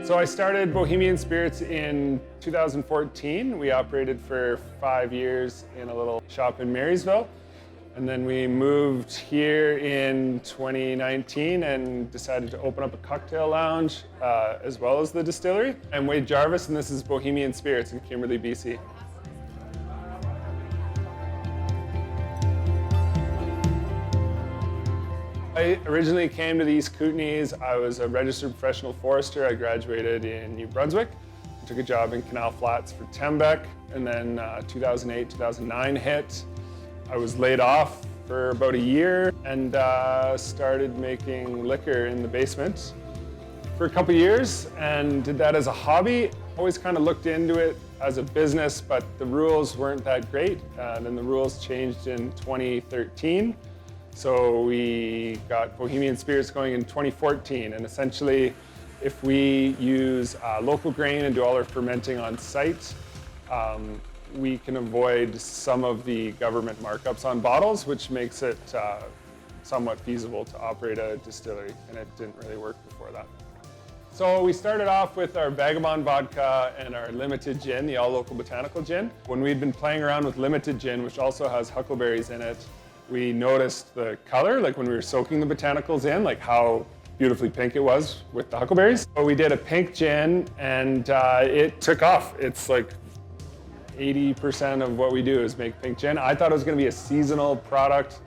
So I started Bohemian Spirits in 2014. We operated for 5 years in a little shop in Marysville. And then we moved here in 2019 and decided to open up a cocktail lounge as well as the distillery. I'm Wade Jarvis, and this is Bohemian Spirits in Kimberley, BC. I originally came to the East Kootenays. I was a registered professional forester. I graduated in New Brunswick. I took a job in Canal Flats for Tembec, and then 2008, 2009 hit. I was laid off for about a year and started making liquor in the basement for a couple years and did that as a hobby. Always kind of looked into it as a business, but the rules weren't that great. Then the rules changed in 2013. So we got Bohemian Spirits going in 2014, and essentially if we use local grain and do all our fermenting on site, we can avoid some of the government markups on bottles, which makes it somewhat feasible to operate a distillery, and it didn't really work before that. So we started off with our Vagabond vodka and our limited gin, the All Local Botanical Gin. When we'd been playing around with limited gin, which also has huckleberries in it, we noticed the color, like when we were soaking the botanicals in, like how beautifully pink it was with the huckleberries. So we did a pink gin and it took off. It's like 80% of what we do is make pink gin. I thought it was gonna be a seasonal product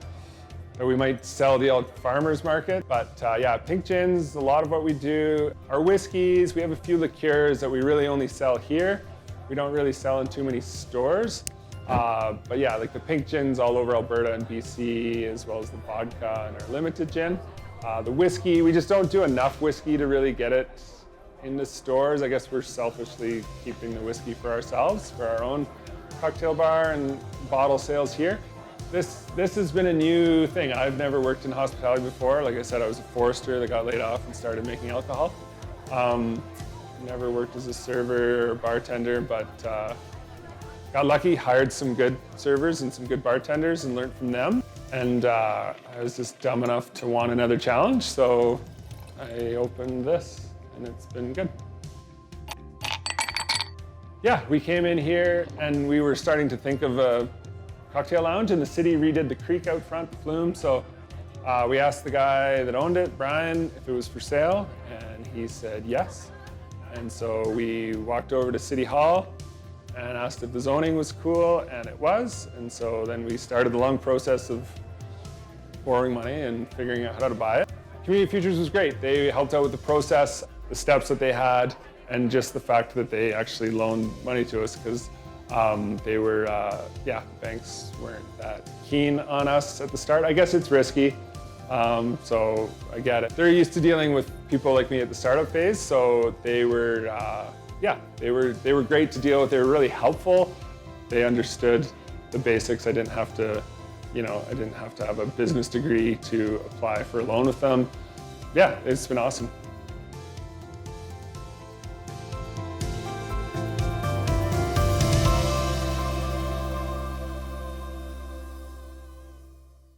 that we might sell the old farmer's market, but yeah, pink gin's a lot of what we do. Our whiskeys, we have a few liqueurs that we really only sell here. We don't really sell in too many stores. But yeah, like the pink gins all over Alberta and BC, as well as the vodka and our limited gin. The whiskey, we just don't do enough whiskey to really get it into stores. I guess we're selfishly keeping the whiskey for ourselves, for our own cocktail bar and bottle sales here. This has been a new thing. I've never worked in hospitality before. Like I said, I was a forester that got laid off and started making alcohol. Never worked as a server or bartender, but got lucky, hired some good servers and some good bartenders and learned from them. And I was just dumb enough to want another challenge, so I opened this and it's been good. Yeah, we came in here and we were starting to think of a cocktail lounge, and the city redid the creek out front, the flume, so we asked the guy that owned it, Brian, if it was for sale, and he said yes. And so we walked over to City Hall and asked if the zoning was cool, and it was. And so then we started the long process of borrowing money and figuring out how to buy it. Community Futures was great. They helped out with the process, the steps that they had, and just the fact that they actually loaned money to us, because they were, yeah, banks weren't that keen on us at the start. I guess it's risky, so I get it. They're used to dealing with people like me at the startup phase, so they were, yeah, they were great to deal with. They were really helpful. They understood the basics. I didn't have to, I didn't have to have a business degree to apply for a loan with them. Yeah, it's been awesome.